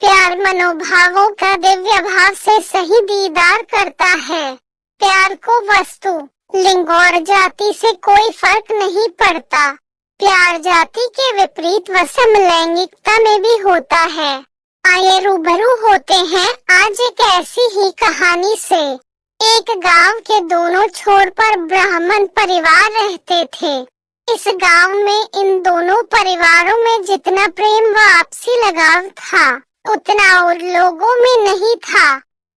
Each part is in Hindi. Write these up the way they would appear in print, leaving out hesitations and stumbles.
प्यार मनोभावों का दिव्य भाव से सही दीदार करता है। प्यार को वस्तु, लिंग और जाति से कोई फर्क नहीं पड़ता। प्यार जाति के विपरीत व समलैंगिकता में भी होता है। आइए रूबरू होते हैं आज एक ऐसी ही कहानी से। एक गांव के दोनों छोर पर ब्राह्मण परिवार रहते थे। इस गांव में इन दोनों परिवारों में जितना प्रेम व आपसी लगाव था, उतना और लोगों में नहीं था।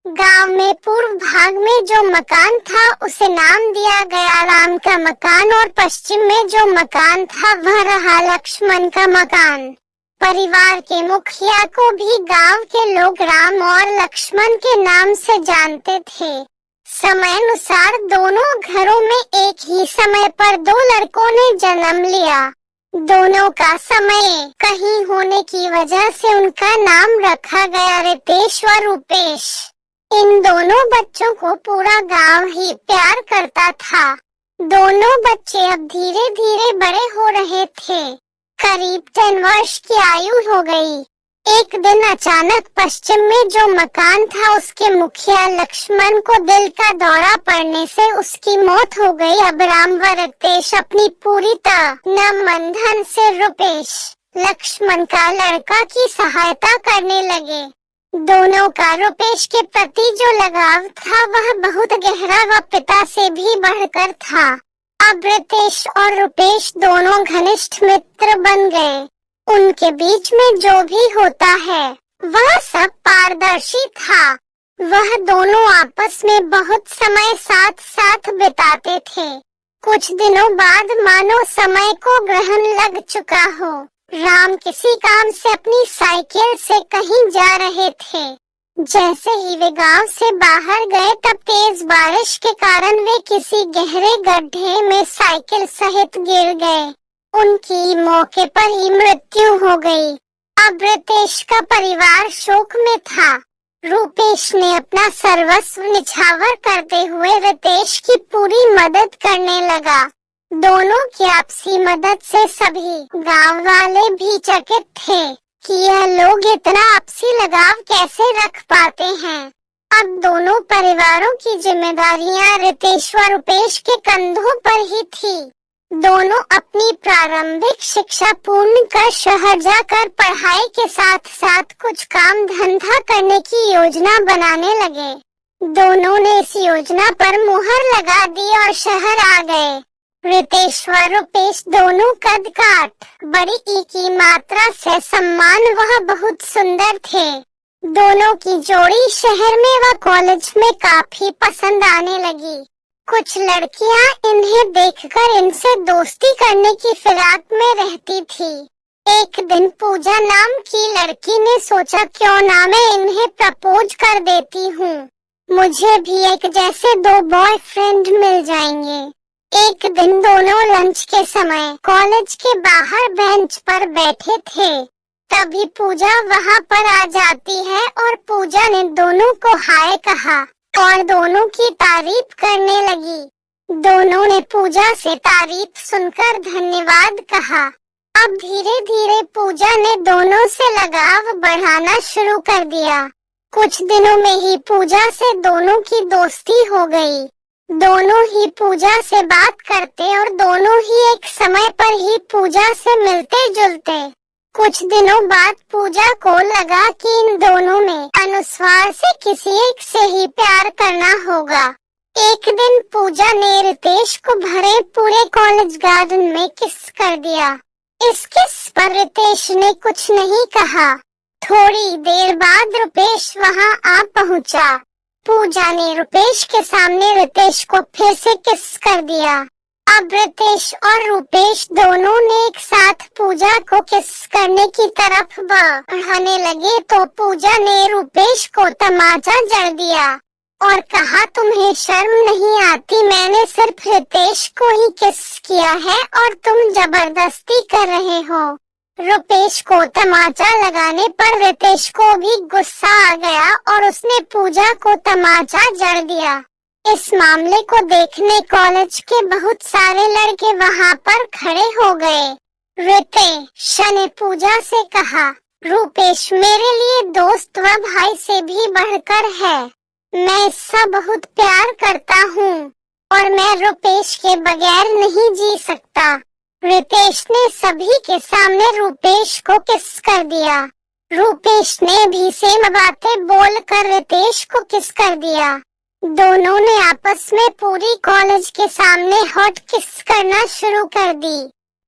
गांव में पूर्व भाग में जो मकान था उसे नाम दिया गया राम का मकान और पश्चिम में जो मकान था वह रहा लक्ष्मण का मकान। परिवार के मुखिया को भी गांव के लोग राम और लक्ष्मण के नाम से जानते थे। समयानुसार दोनों घरों में एक ही समय पर दो लड़कों ने जन्म लिया। दोनों का समय कहीं होने की वजह से उनका नाम रखा गया रितेश व रूपेश। इन दोनों बच्चों को पूरा गांव ही प्यार करता था। दोनों बच्चे अब धीरे धीरे बड़े हो रहे थे। करीब 10 वर्ष की आयु हो गई। एक दिन अचानक पश्चिम में जो मकान था उसके मुखिया लक्ष्मण को दिल का दौरा पड़ने से उसकी मौत हो गई। अब राम व रितेश अपनी पूरी तरह मन धन से रूपेश, लक्ष्मण का लड़का की सहायता करने लगे। दोनों का रूपेश के प्रति जो लगाव था वह बहुत गहरा व पिता से भी बढ़कर था। अब रितेश और रूपेश दोनों घनिष्ठ मित्र बन गए। उनके बीच में जो भी होता है वह सब पारदर्शी था। वह दोनों आपस में बहुत समय साथ साथ बिताते थे। कुछ दिनों बाद मानो समय को ग्रहण लग चुका हो। राम किसी काम से अपनी साइकिल से कहीं जा रहे थे। जैसे ही वे गांव से बाहर गए तब तेज बारिश के कारण वे किसी गहरे गड्ढे में साइकिल सहित गिर गए। उनकी मौके पर ही मृत्यु हो गई। अब रितेश का परिवार शोक में था। रूपेश ने अपना सर्वस्व निछावर करते हुए रितेश की पूरी मदद करने लगा। दोनों की आपसी मदद से सभी गांव वाले भी चकित थे कि यह लोग इतना आपसी लगाव कैसे रख पाते हैं। अब दोनों परिवारों की जिम्मेदारियां रितेश व रूपेश के कंधों पर ही थी। दोनों अपनी प्रारंभिक शिक्षा पूर्ण कर शहर जाकर पढ़ाई के साथ साथ कुछ काम धंधा करने की योजना बनाने लगे। दोनों ने इस योजना पर मुहर लगा दी और शहर आ गए। रितेश व रूपेश दोनों कद काठ, बड़ी की मात्रा से सम्मान वह बहुत सुंदर थे। दोनों की जोड़ी शहर में व कॉलेज में काफी पसंद आने लगी। कुछ लड़कियां इन्हें देखकर इनसे दोस्ती करने की फिराक में रहती थी। एक दिन पूजा नाम की लड़की ने सोचा क्यों ना मैं इन्हें प्रपोज कर देती हूँ। मुझे भी एक जैसे दो बॉयफ्रेंड मिल जाएंगे। एक दिन दोनों लंच के समय कॉलेज के बाहर बेंच पर बैठे थे। तभी पूजा वहाँ पर आ जाती है और पूजा ने दोनों को हाय कहा और दोनों की तारीफ करने लगी। दोनों ने पूजा से तारीफ सुनकर धन्यवाद कहा। अब धीरे धीरे पूजा ने दोनों से लगाव बढ़ाना शुरू कर दिया। कुछ दिनों में ही पूजा से दोनों की दोस्ती हो गई। दोनों ही पूजा से बात करते और दोनों ही एक समय पर ही पूजा से मिलते जुलते। कुछ दिनों बाद पूजा को लगा कि इन दोनों में अनुस्वार से किसी एक से ही प्यार करना होगा। एक दिन पूजा ने रितेश को भरे पूरे कॉलेज गार्डन में किस कर दिया। इस किस पर रितेश ने कुछ नहीं कहा। थोड़ी देर बाद रूपेश वहां आ पहुंचा। पूजा ने रूपेश के सामने रितेश को फिर से किस कर दिया। अब रितेश और रूपेश दोनों ने एक साथ पूजा को किस करने की तरफ बढ़ाने लगे तो पूजा ने रूपेश को तमाचा जड़ दिया और कहा तुम्हें शर्म नहीं आती? मैंने सिर्फ रितेश को ही किस किया है और तुम जबरदस्ती कर रहे हो। रूपेश को तमाचा लगाने पर रितेश को भी गुस्सा आ गया और उसने पूजा को तमाचा जड़ दिया। इस मामले को देखने कॉलेज के बहुत सारे लड़के वहां पर खड़े हो गए। रितेश ने पूजा से कहा, रूपेश मेरे लिए दोस्त व भाई से भी बढ़कर है। मैं इससे बहुत प्यार करता हूँ और मैं रूपेश के बगैर नहीं जी सकता। रितेश ने सभी के सामने रूपेश को किस कर दिया। रूपेश ने भी सेम बातें बोलकर रितेश को किस कर दिया। दोनों ने आपस में पूरी कॉलेज के सामने हॉट किस करना शुरू कर दी।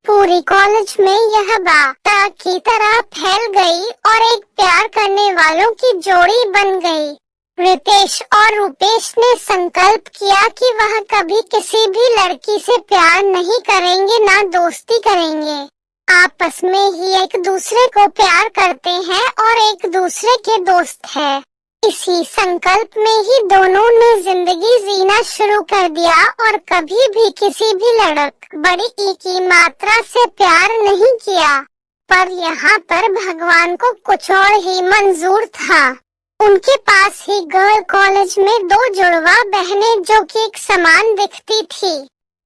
पूरी कॉलेज में यह बात की तरह फैल गई और एक प्यार करने वालों की जोड़ी बन गई। रितेश और रूपेश ने संकल्प किया कि वह कभी किसी भी लड़की से प्यार नहीं करेंगे, ना दोस्ती करेंगे। आपस में ही एक दूसरे को प्यार करते हैं और एक दूसरे के दोस्त है। इसी संकल्प में ही दोनों ने जिंदगी जीना शुरू कर दिया और कभी भी किसी भी लड़क बड़ी की मात्रा से प्यार नहीं किया। पर यहाँ पर भगवान को कुछ और ही मंजूर था। उनके पास ही गर्ल कॉलेज में दो जुड़वा बहनें जो कि एक समान दिखती थी,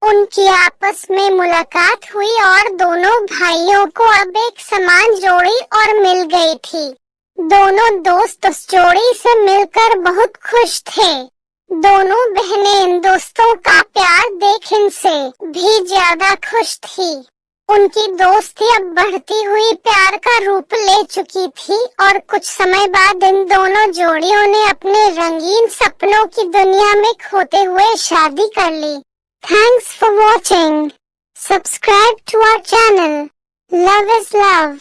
उनकी आपस में मुलाकात हुई और दोनों भाइयों को अब एक समान जोड़ी और मिल गई थी। दोनों दोस्त उस जोड़ी से मिलकर बहुत खुश थे। दोनों बहनें इन दोस्तों का प्यार देख इनसे भी ज्यादा खुश थी। उनकी दोस्ती अब बढ़ती हुई प्यार का रूप ले चुकी थी और कुछ समय बाद इन दोनों जोड़ियों ने अपने रंगीन सपनों की दुनिया में खोते हुए शादी कर ली। Thanks for watching. Subscribe to our channel. Love is love.